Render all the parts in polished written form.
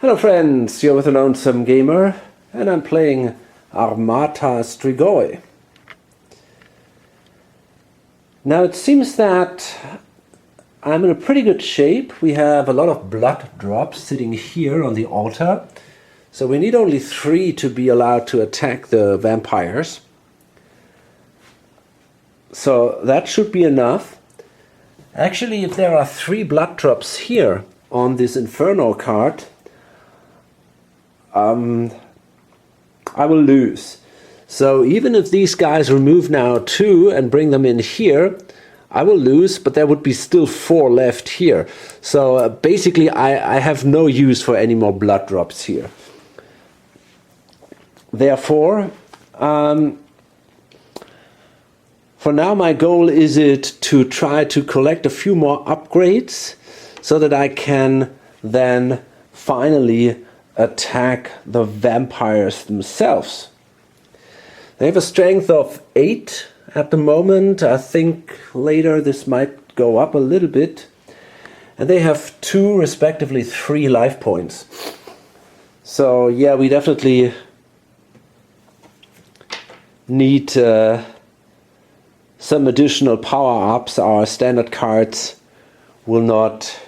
Hello friends, you're with the Lonesome Gamer and I'm playing Armata Strigoi. Now it seems that I'm in a pretty good shape. We have a lot of blood drops sitting here on the altar. So we need only 3 to be allowed to attack the vampires. So that should be enough. Actually, if there are 3 blood drops here on this Inferno card, I will lose. So even if these guys remove now 2 and bring them in here, I will lose, but there would be still 4 left here. So basically I have no use for any more blood drops here. Therefore, for now my goal is to try to collect a few more upgrades so that I can then finally attack the vampires themselves. They have a strength of 8 at the moment. I think later this might go up a little bit. And they have 2, respectively 3 life points. So yeah, we definitely need some additional power-ups. Our standard cards will not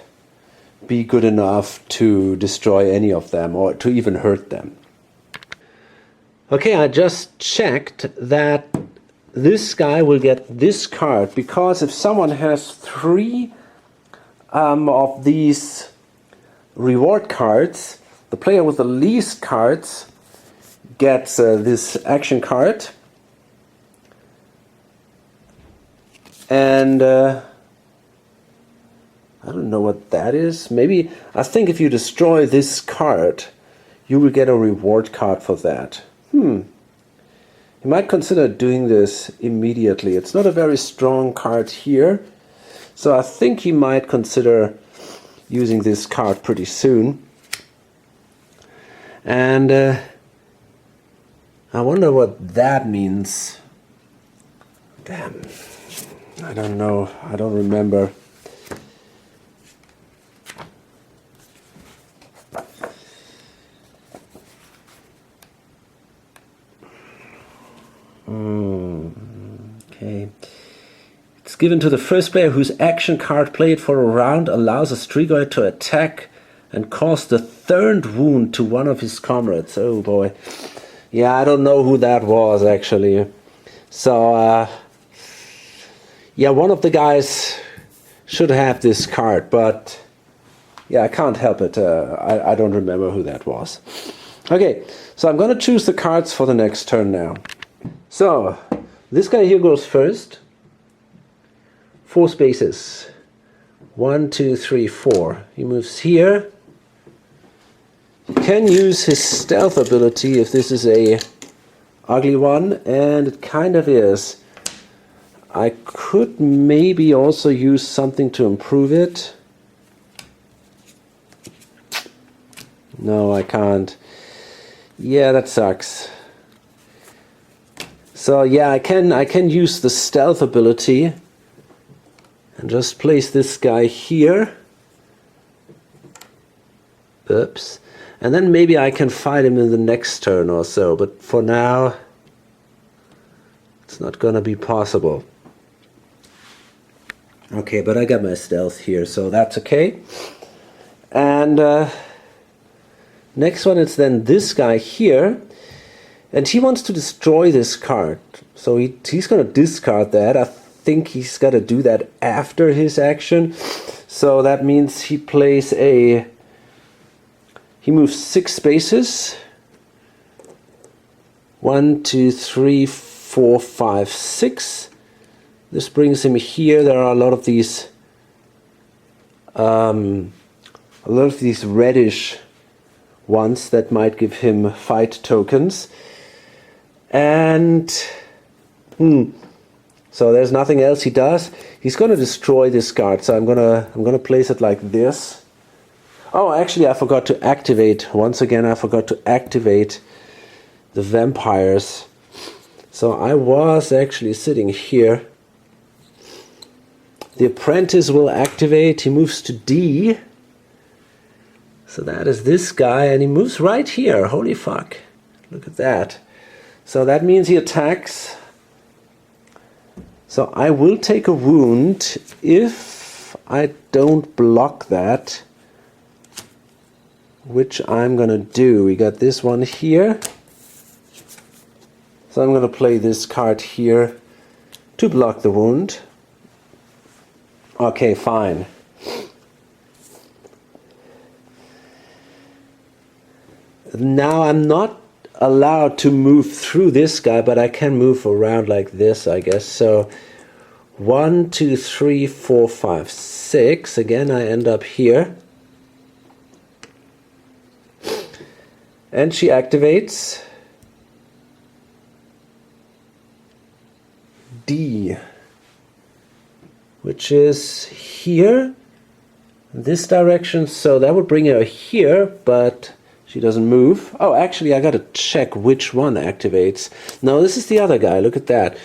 be good enough to destroy any of them or to even hurt them. Okay, I just checked that this guy will get this card, because if someone has 3 of these reward cards, the player with the least cards gets this action card. And I don't know what that is. Maybe, I think if you destroy this card, you will get a reward card for that. You might consider doing this immediately. It's not a very strong card here, so I think he might consider using this card pretty soon. And I wonder what that means. Damn, I don't know. I don't remember. Okay. It's given to the first player whose action card played for a round allows a Strigoi to attack and cause the 3rd wound to one of his comrades. Oh boy. Yeah, I don't know who that was actually. So, yeah, one of the guys should have this card, but yeah, I can't help it. I don't remember who that was. Okay, so I'm going to choose the cards for the next turn now. So, this guy here goes first. 4 spaces. 1, 2, 3, 4. He moves here. He can use his stealth ability if this is a ugly one, and it kind of is. I could maybe also use something to improve it. No, I can't. Yeah, that sucks. So yeah, I can use the stealth ability and just place this guy here. Oops. And then maybe I can fight him in the next turn or so, but for now it's not gonna be possible. Okay, but I got my stealth here, so that's okay. And next one is then this guy here. And he wants to destroy this card. So he's going to discard that. I think he's got to do that after his action. So that means he plays he moves 6 spaces. 1, 2, 3, 4, 5, 6. This brings him here. There are a lot of these reddish ones that might give him fight tokens. And so there's nothing else he does. He's going to destroy this card, so I'm gonna place it like this. Oh, actually I forgot to activate, once again I forgot to activate the vampires. So I was actually sitting here. The apprentice will activate. He moves to D. So that is this guy, and he moves right here. Holy fuck. Look at that. So that means he attacks. So I will take a wound if I don't block that, which I'm gonna do. We got this one here. So I'm gonna play this card here to block the wound. Okay, fine. Now I'm not allowed to move through this guy, but I can move around like this, I guess. So 1, 2, 3, 4, 5, 6. Again, I end up here. And she activates D, which is here, in this direction. So that would bring her here, but she doesn't move. Oh, actually, I gotta check which one activates. No, this is the other guy. Look at that.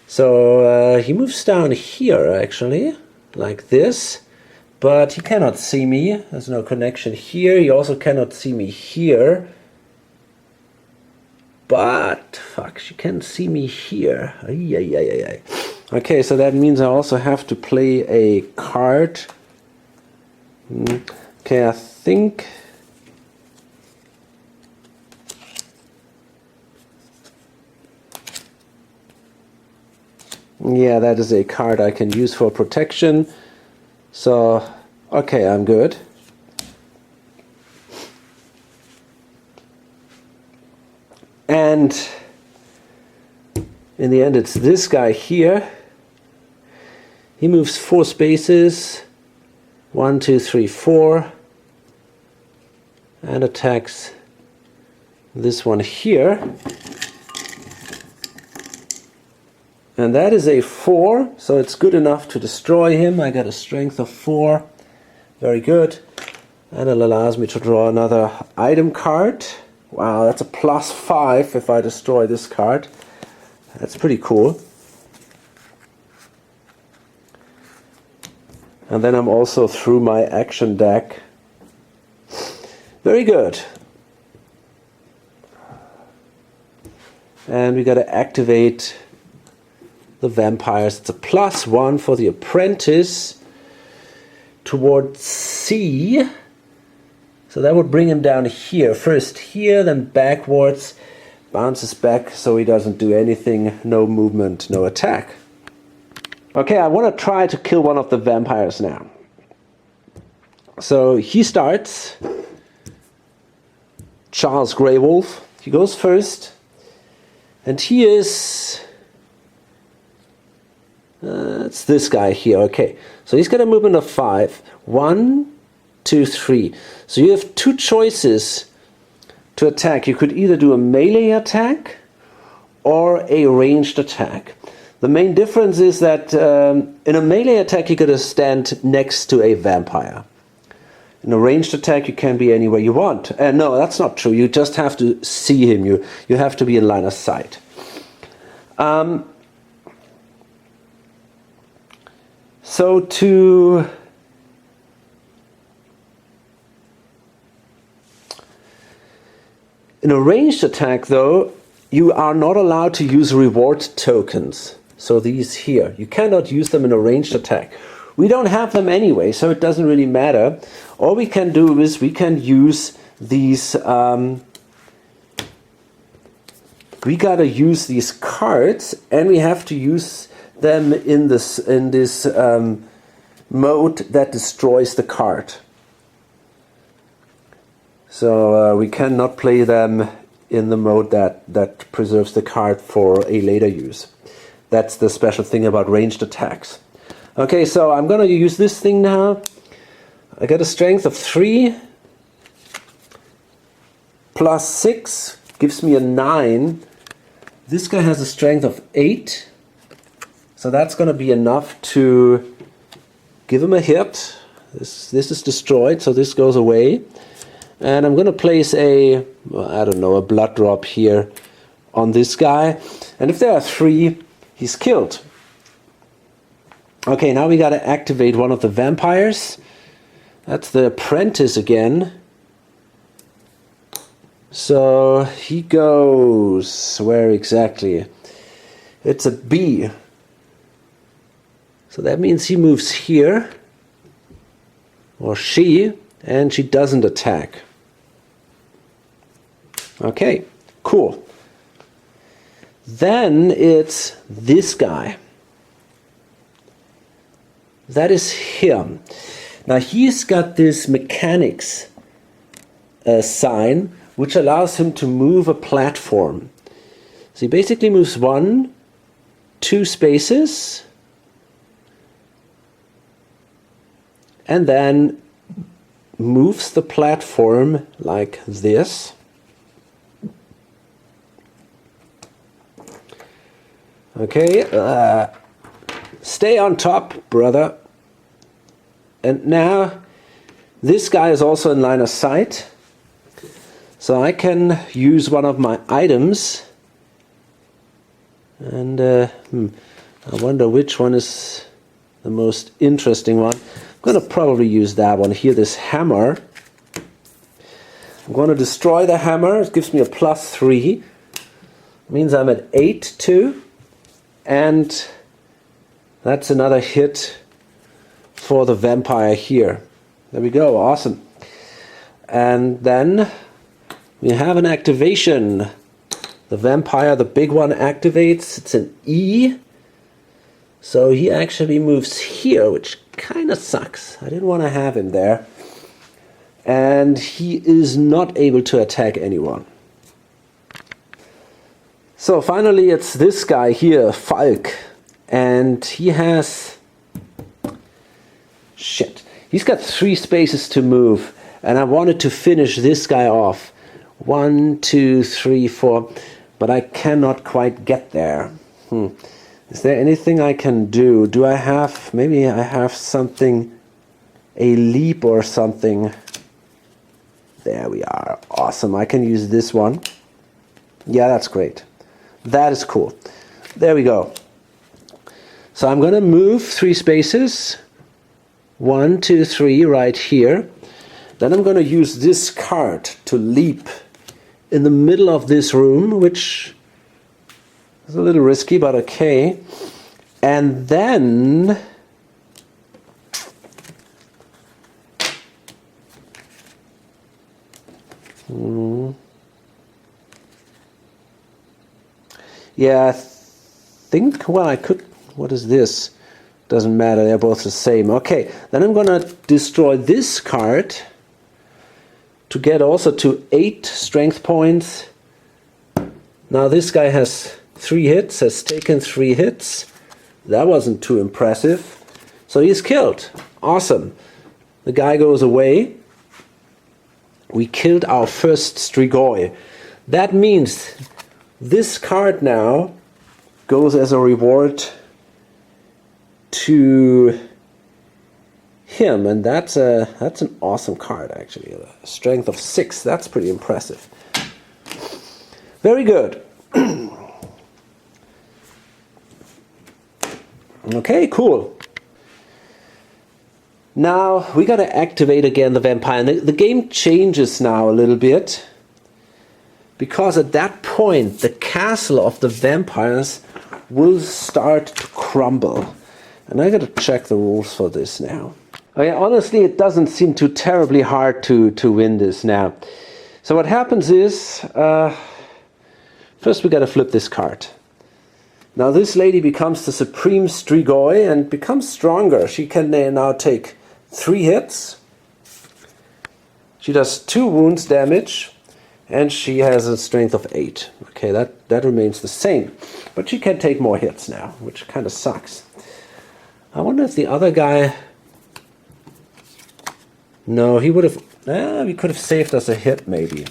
So he moves down here, actually, like this. But he cannot see me. There's no connection here. He also cannot see me here. But, fuck, she can see me here. Okay, so that means I also have to play a card. Okay, I think... yeah, that is a card I can use for protection. So, okay, I'm good. And in the end, it's this guy here. He moves 4 spaces. 1, 2, 3, 4. And attacks this one here. And that is a 4, so it's good enough to destroy him. I got a strength of 4. Very good. And it allows me to draw another item card. Wow, that's a +5 if I destroy this card. That's pretty cool. And then I'm also through my action deck. Very good. And we got to activate the vampires. It's a +1 for the apprentice towards C. So that would bring him down here. First here, then backwards. Bounces back so he doesn't do anything. No movement, no attack. Okay, I want to try to kill one of the vampires now. So he starts. Charles Grey Wolf. He goes first. And he is... it's this guy here. Okay, so he's got a movement of 5. 1, 2, 3. So you have 2 choices to attack. You could either do a melee attack or a ranged attack. The main difference is that in a melee attack you gotta stand next to a vampire. In a ranged attack you can be anywhere you want. No, that's not true. You just have to see him. You have to be in line of sight. So to in a ranged attack, though, you are not allowed to use reward tokens. So these here, you cannot use them in a ranged attack. We don't have them anyway, so it doesn't really matter. All we can do is we can use these. We gotta use these cards, and we have to use them in this mode that destroys the card. So we cannot play them in the mode that preserves the card for a later use. That's the special thing about ranged attacks. Okay, so I'm gonna use this thing now. I got a strength of 3 plus 6 gives me a 9. This guy has a strength of 8. So that's gonna be enough to give him a hit. This is destroyed, so this goes away. And I'm gonna place a, I don't know, a blood drop here on this guy. And if there are 3, he's killed. Okay, now we gotta activate one of the vampires. That's the apprentice again. So he goes, where exactly? It's a B. So that means he moves here, or she, and she doesn't attack. Okay, cool. Then it's this guy. That is him. Now he's got this mechanics sign, which allows him to move a platform. So he basically moves 1, 2 spaces, and then moves the platform like this. Okay, stay on top, brother. And now this guy is also in line of sight. So I can use one of my items. And I wonder which one is the most interesting one. I'm going to probably use that one here, this hammer. I'm going to destroy the hammer. It gives me a +3. It means I'm at 8 too. And that's another hit for the vampire here. There we go, awesome. And then we have an activation. The vampire, the big one, activates. It's an E. So he actually moves here, which kind of sucks. I didn't want to have him there. And he is not able to attack anyone. So finally it's this guy here, Falk. And he has... Shit. He's got 3 spaces to move. And I wanted to finish this guy off. 1, 2, 3, 4. But I cannot quite get there. Is there anything I can do? Do I have... Maybe I have something... A leap or something. There we are. Awesome. I can use this one. Yeah, that's great. That is cool. There we go. So I'm going to move 3 spaces. 1, 2, 3 right here. Then I'm going to use this card to leap in the middle of this room, which is a little risky, but okay. And then yeah, I think, well, I could, what is this? Doesn't matter, they're both the same. Okay, then I'm gonna destroy this card to get also to 8 strength points. Now this guy has 3 hits, has taken 3 hits. That wasn't too impressive. So he's killed. Awesome. The guy goes away. We killed our first Strigoi. That means this card now goes as a reward to him, and that's an awesome card actually. A strength of 6. That's pretty impressive. Very good. Okay, cool. Now we gotta activate again the vampire. The game changes now a little bit, because at that point the castle of the vampires will start to crumble. And I gotta check the rules for this now. Okay, honestly, it doesn't seem too terribly hard to win this now. So what happens is, first we gotta flip this card. Now this lady becomes the supreme Strigoi and becomes stronger. She can now take 3 hits. She does 2 wounds damage, and she has a strength of 8. Okay, that remains the same. But she can take more hits now, which kind of sucks. I wonder if the other guy... No, he would have... he could have saved us a hit, maybe.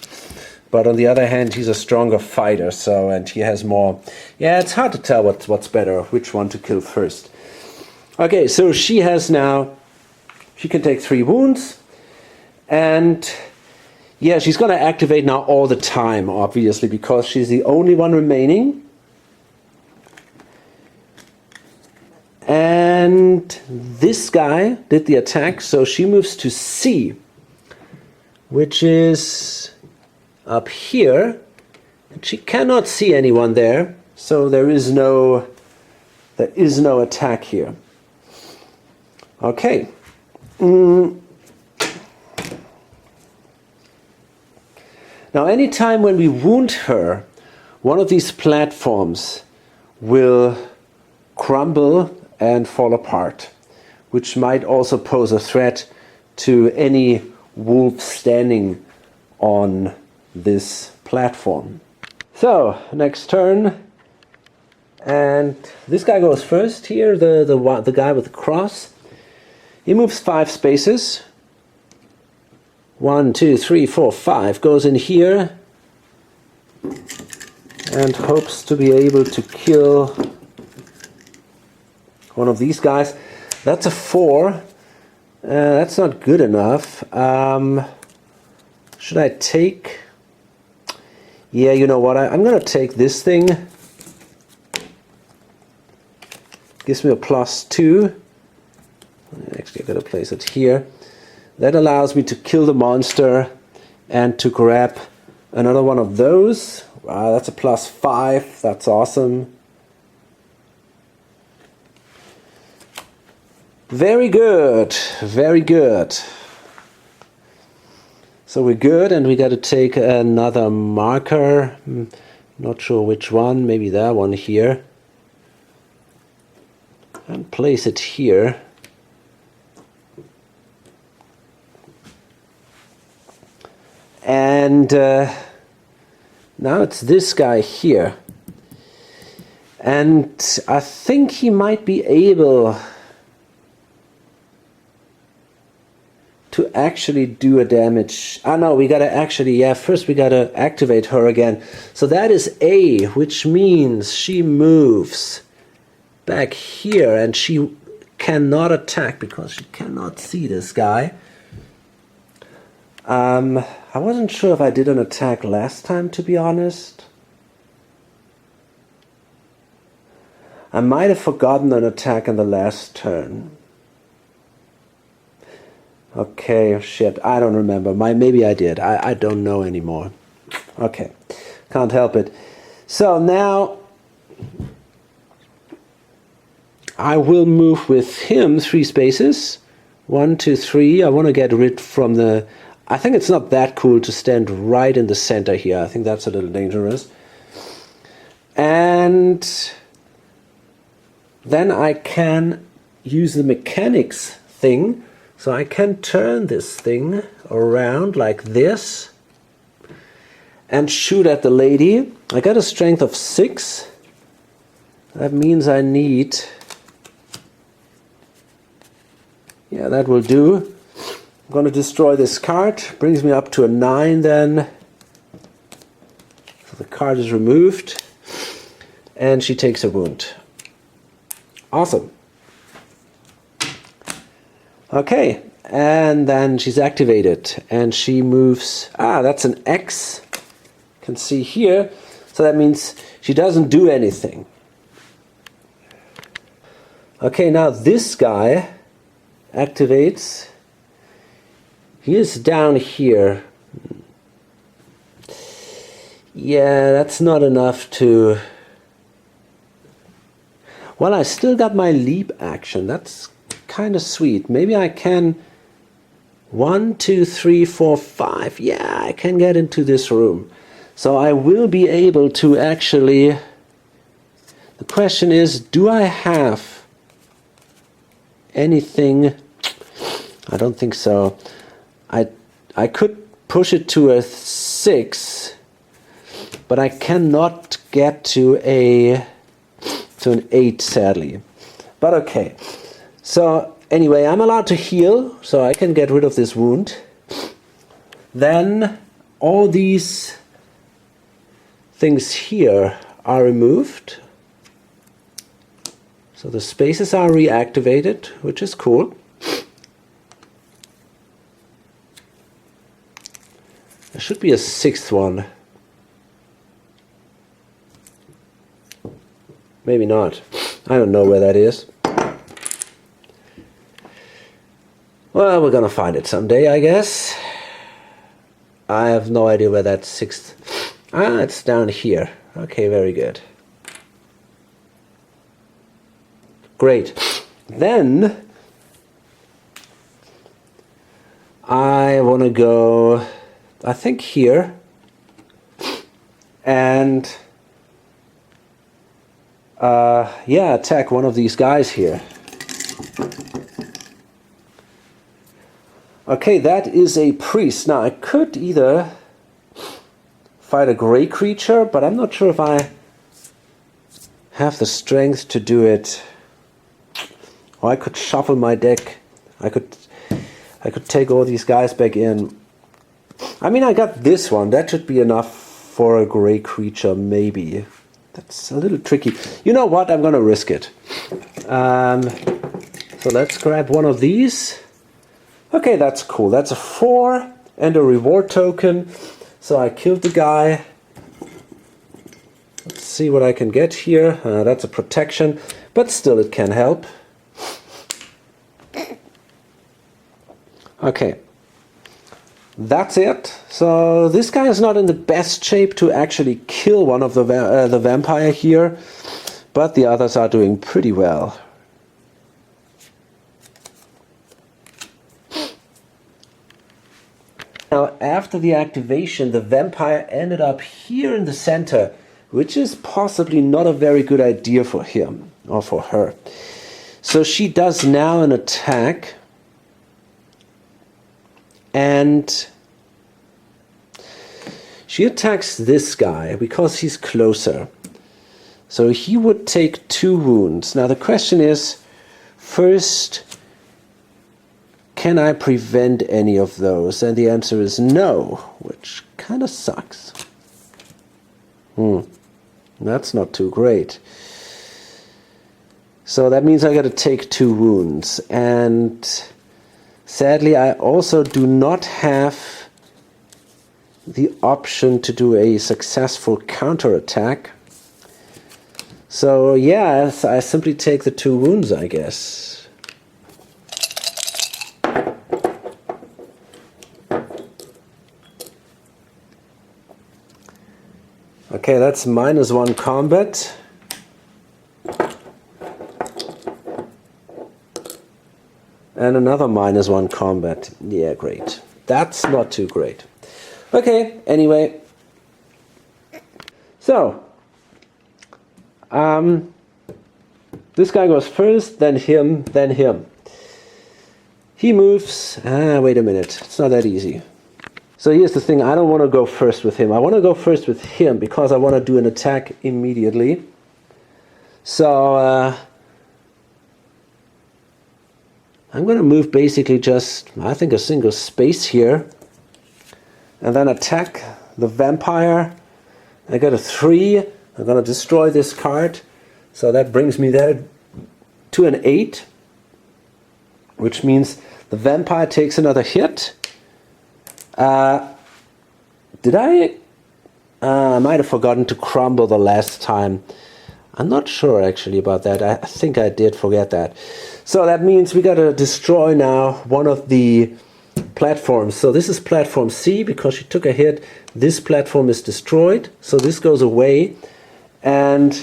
But on the other hand, he's a stronger fighter, so, and he has more... Yeah, it's hard to tell what's better, which one to kill first. Okay, so she has now... She can take 3 wounds. And... yeah, she's going to activate now all the time, obviously, because she's the only one remaining. And this guy did the attack, so she moves to C, which is up here. And she cannot see anyone there, so there is no attack here. Okay. Now, anytime when we wound her, one of these platforms will crumble and fall apart, which might also pose a threat to any wolf standing on this platform. So, next turn, and this guy goes first here, the guy with the cross. He moves 5 spaces. 1, 2, 3, 4, 5, goes in here and hopes to be able to kill one of these guys. That's a 4. That's not good enough. Should I take... Yeah, you know what? I'm going to take this thing. Gives me a +2. Actually, I'm going to place it here. That allows me to kill the monster and to grab another one of those. Wow, that's a +5. That's awesome. Very good. Very good. So we're good, and we got to take another marker. Not sure which one. Maybe that one here. And place it here. And now it's this guy here. And I think he might be able to actually do a damage. Ah, no, we gotta actually, yeah, first we gotta activate her again. So that is A, which means she moves back here and she cannot attack because she cannot see this guy. I wasn't sure if I did an attack last time, to be honest. I might have forgotten an attack in the last turn. Okay, shit, I don't remember. Maybe I did. I don't know anymore. Okay, can't help it. So now I will move with him 3 spaces. 1, 2, 3. I want to get rid from the... I think it's not that cool to stand right in the center here. I think that's a little dangerous. And then I can use the mechanics thing. So I can turn this thing around like this and shoot at the lady. I got a strength of 6. That means I need... Yeah, that will do. I'm going to destroy this card. Brings me up to a 9 then. So the card is removed. And she takes a wound. Awesome. Okay, and then she's activated and she moves. Ah, that's an X. You can see here. So that means she doesn't do anything. Okay, now this guy activates. He is down here. Yeah, that's not enough to... Well, I still got my leap action. That's kind of sweet. Maybe I can 1, 2, 3, 4, 5. Yeah, I can get into this room. So I will be able to actually... The question is, do I have anything? I don't think so. I could push it to a 6, but I cannot get to an 8, sadly. But okay. So anyway, I'm allowed to heal, so I can get rid of this wound. Then all these things here are removed. So the spaces are reactivated, which is cool. There should be a 6th one. Maybe not. I don't know where that is. Well, we're gonna find it someday, I guess. I have no idea where that sixth... Ah, it's down here. Okay, very good. Great. Then I want to go, I think, here and yeah, attack one of these guys here. Okay, that is a priest. Now I could either fight a gray creature, but I'm not sure if I have the strength to do it. Or I could shuffle my deck. I could take all these guys back in. I mean, I got this one. That should be enough for a gray creature, maybe. That's a little tricky. You know what? I'm gonna risk it. So let's grab one of these. Okay, that's cool. That's a 4 and a reward token. So I killed the guy. Let's see what I can get here. That's a protection, but still it can help. Okay, that's it. So this guy is not in the best shape to actually kill one of the vampire here, but the others are doing pretty well. Now, after the activation, the vampire ended up here in the center, which is possibly not a very good idea for him or for her. So she does now an attack. And she attacks this guy because he's closer. So he would take 2 wounds. Now the question is, first, can I prevent any of those? And the answer is no, which kind of sucks. That's not too great. So that means I got to take 2 wounds. And sadly, I also do not have the option to do a successful counterattack. So yeah, I simply take the 2 wounds, I guess. Okay, that's -1 combat. And another -1 combat. Yeah, great. That's not too great. Okay, anyway. So, this guy goes first, then him, then him. He moves. Wait a minute. It's not that easy. So here's the thing. I don't want to go first with him. I want to go first with him because I want to do an attack immediately. So, I'm going to move basically just, I think, a single space here. And then attack the vampire. I got a 3. I'm going to destroy this card. So that brings me there to an 8. Which means the vampire takes another hit. Did I? I might have forgotten to crumble the last time. I'm not sure actually about that. I think I did forget that. So that means we got to destroy now one of the platforms. So this is platform C because she took a hit. This platform is destroyed. So this goes away. And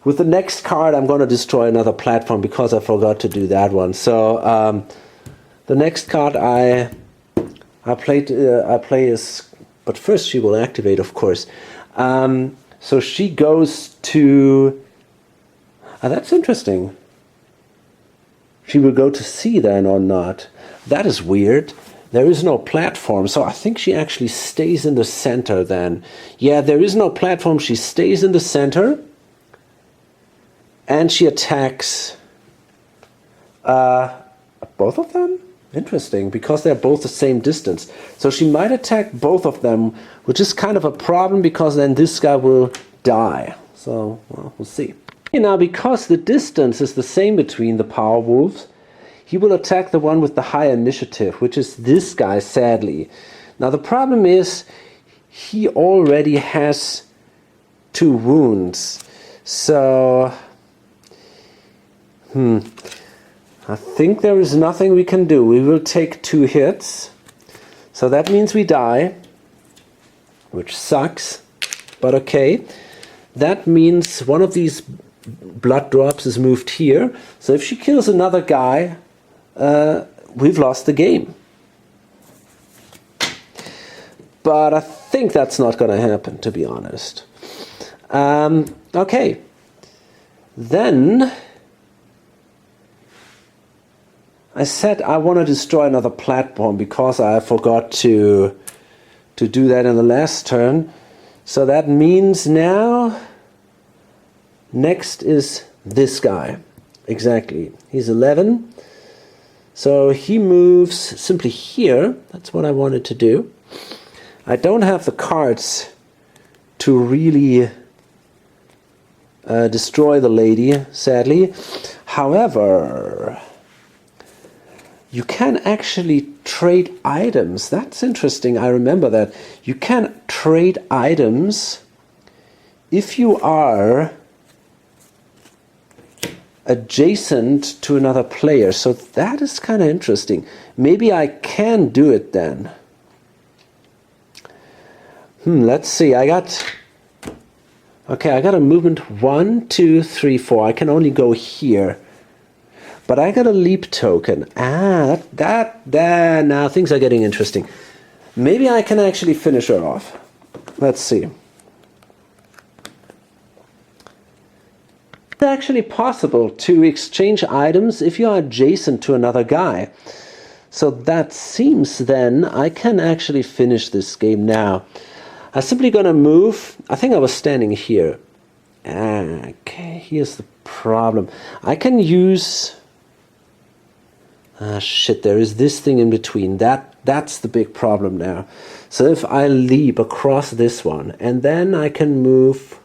with the next card, I'm going to destroy another platform because I forgot to do that one. So the next card I play is, but first she will activate, of course. So she goes to... that's interesting. She will go to C then or not. That is weird. There is no platform, so I think she actually stays in the center then. Yeah, there is no platform. She stays in the center. And she attacks both of them? Interesting, because they're both the same distance. So she might attack both of them, which is kind of a problem because then this guy will die. So, well, we'll see. Now, because the distance is the same between the power wolves, he will attack the one with the high initiative, which is this guy, sadly. Now, the problem is he already has 2 wounds. So, I think there is nothing we can do. We will take 2 hits. So that means we die, which sucks, but okay. That means one of these blood drops is moved here. So if she kills another guy, we've lost the game. But I think that's not going to happen, to be honest. Okay. Then I said I want to destroy another platform because I forgot to do that in the last turn. So that means now next is this guy. Exactly. He's 11. So he moves simply here. That's what I wanted to do. I don't have the cards to really destroy the lady, sadly. However, you can actually trade items. That's interesting. I remember that. You can trade items if you are adjacent to another player. So that is kind of interesting. Maybe I can do it then. Let's see. I got a movement 1, 2, 3, 4. I can only go here. But I got a leap token. Now things are getting interesting. Maybe I can actually finish her off. Let's see. It's actually possible to exchange items if you are adjacent to another guy. So that seems then I can actually finish this game now. I'm simply going to move. I think I was standing here. Okay, here's the problem. I can use... shit, there is this thing in between. That's the big problem now. So if I leap across this one, and then I can move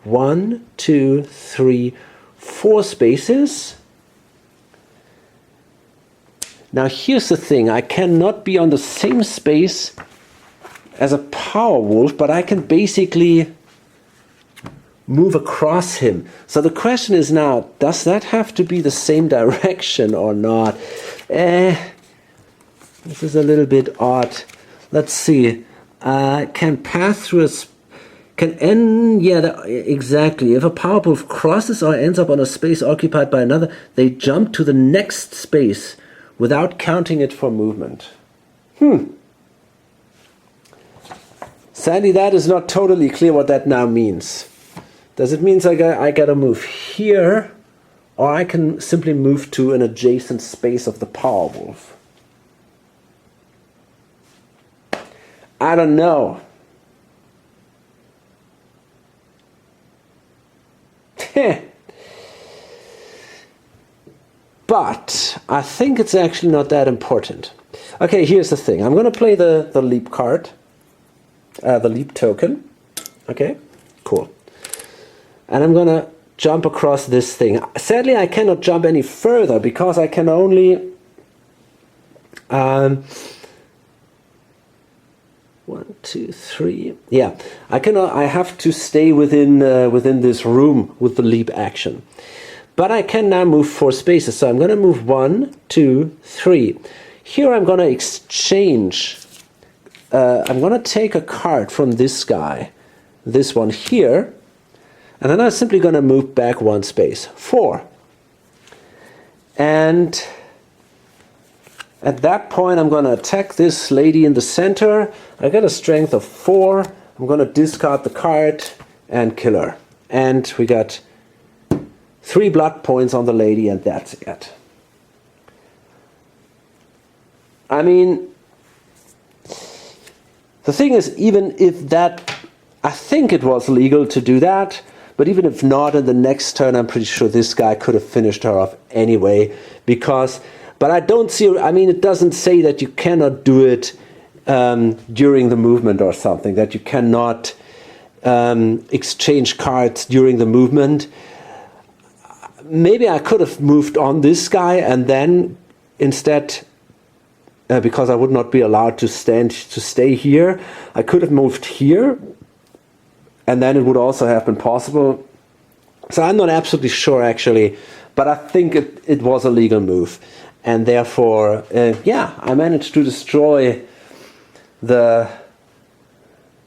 1, 2, 3, 4 spaces. Now here's the thing. I cannot be on the same space as a power wolf, but I can basically move across him. So the question is now, does that have to be the same direction or not? This is a little bit odd. Let's see. Can pass through a... Can end... Yeah, exactly. If a power wolf crosses or ends up on a space occupied by another, they jump to the next space without counting it for movement. Sadly, that is not totally clear what that now means. Does it mean I gotta move here, or I can simply move to an adjacent space of the power wolf? I don't know. But I think it's actually not that important. Okay, here's the thing. I'm going to play the leap card, the leap token. Okay, cool. And I'm going to jump across this thing. Sadly, I cannot jump any further because I can only... 1, 2, 3. Yeah, I have to stay within this room with the leap action. But I can now move 4 spaces. So I'm going to move 1, 2, 3. Here I'm going to exchange. I'm going to take a card from this guy, this one here, and then I'm simply going to move back 1 space, 4. And at that point I'm going to attack this lady in the center. I got a strength of 4. I'm going to discard the card and kill her. And we got 3 blood points on the lady, and that's it. I mean, the thing is, even if that, I think it was legal to do that, but even if not, in the next turn, I'm pretty sure this guy could have finished her off anyway, because, but I don't see, I mean, it doesn't say that you cannot do it during the movement or something, that you cannot exchange cards during the movement. Maybe I could have moved on this guy and then instead, because I would not be allowed to stay here, I could have moved here, and then it would also have been possible So I'm not absolutely sure actually, but I think it was a legal move. And therefore, yeah, I managed to destroy the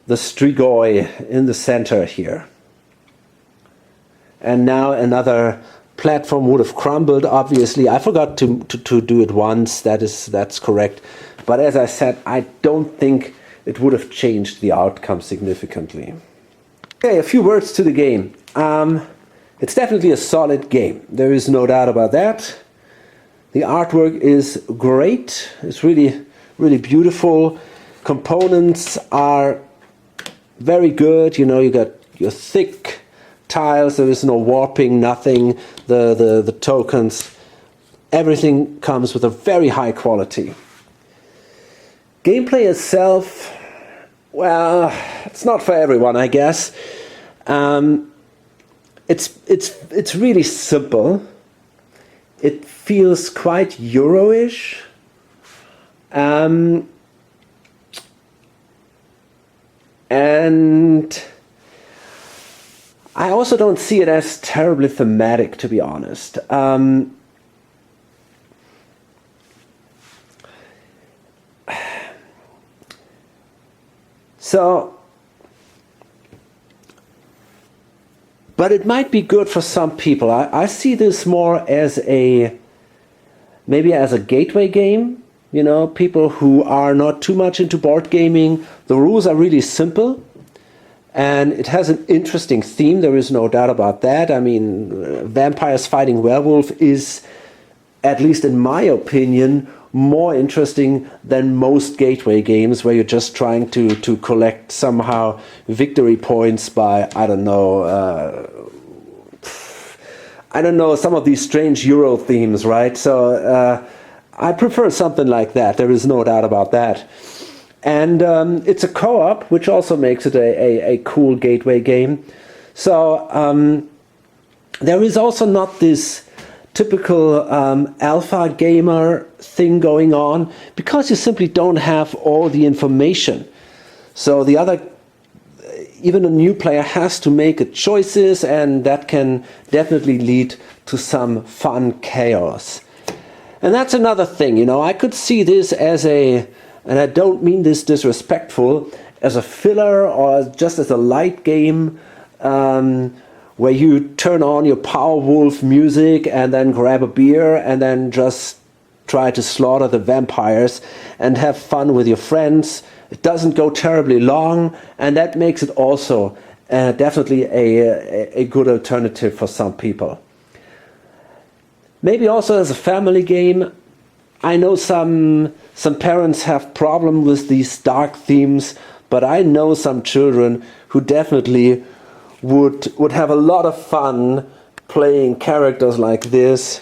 Strigoi in the center here. And now another platform would have crumbled, obviously. I forgot to do it once, that's correct. But as I said, I don't think it would have changed the outcome significantly. Okay, a few words to the game. It's definitely a solid game. There is no doubt about that. The artwork is great. It's really, really beautiful. Components are very good. You know, you got your thick tiles. There is no warping, nothing. The tokens, everything comes with a very high quality. Gameplay itself, well, it's not for everyone, I guess. It's really simple. It feels quite Euro-ish. And I also don't see it as terribly thematic, to be honest. But it might be good for some people. I see this more as maybe as a gateway game. You know, people who are not too much into board gaming. The rules are really simple. And it has an interesting theme, there is no doubt about that. I mean, vampires fighting werewolf is, at least in my opinion, more interesting than most gateway games where you're just trying to collect somehow victory points by, I don't know, some of these strange Euro themes, right? So I prefer something like that, there is no doubt about that. And it's a co-op, which also makes it a cool gateway game. So there is also not this typical alpha gamer thing going on, because you simply don't have all the information. So even a new player has to make choices, and that can definitely lead to some fun chaos. And that's another thing, you know, I could see this as and I don't mean this disrespectful, as a filler or just as a light game where you turn on your Powerwolf music and then grab a beer and then just try to slaughter the vampires and have fun with your friends. It doesn't go terribly long, and that makes it also definitely a good alternative for some people. Maybe also as a family game. I know some parents have problem with these dark themes, but I know some children who definitely would have a lot of fun playing characters like this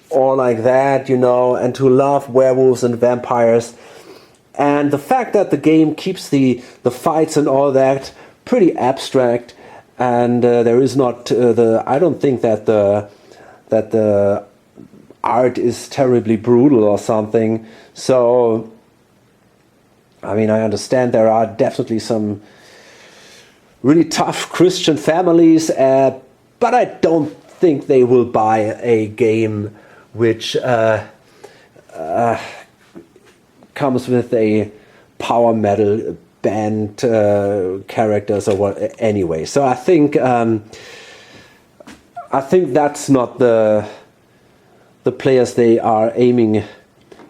or like that, you know, and who love werewolves and vampires. And the fact that the game keeps the fights and all that pretty abstract, and there is not I don't think that the art is terribly brutal or something. So, I mean, I understand there are definitely some really tough Christian families, but I don't think they will buy a game which comes with a power metal band characters or what anyway. So I think that's not the players they are aiming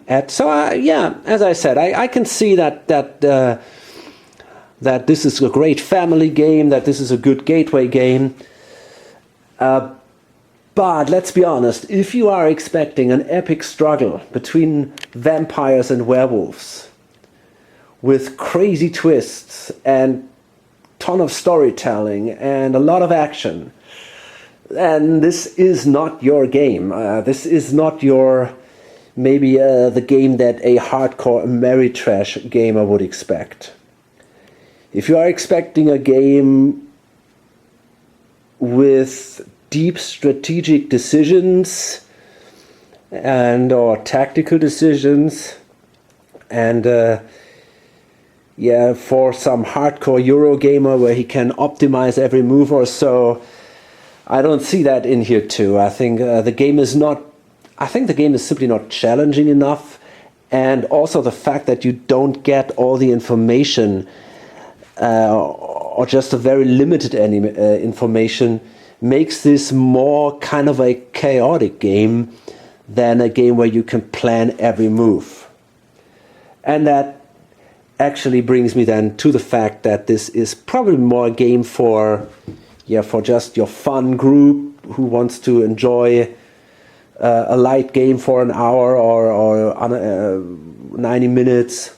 at. So yeah, as I said, I can see that this is a great family game, that this is a good gateway game. But let's be honest, if you are expecting an epic struggle between vampires and werewolves with crazy twists and ton of storytelling and a lot of action, and this is not your game. This is not your, maybe the game that a hardcore Ameritrash gamer would expect. If you are expecting a game with deep strategic decisions and or tactical decisions, and yeah, for some hardcore Euro gamer where he can optimize every move or so, I don't see that in here too. I think the game is not. I think the game is simply not challenging enough, and also the fact that you don't get all the information, or just a very limited information, makes this more kind of a chaotic game than a game where you can plan every move. And that actually brings me then to the fact that this is probably more a game for just your fun group who wants to enjoy a light game for an hour or 90 minutes,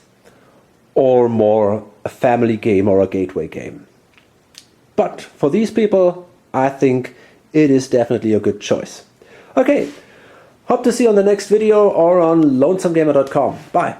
or more a family game or a gateway game. But for these people, I think it is definitely a good choice. Okay, hope to see you on the next video or on lonesomegamer.com. Bye.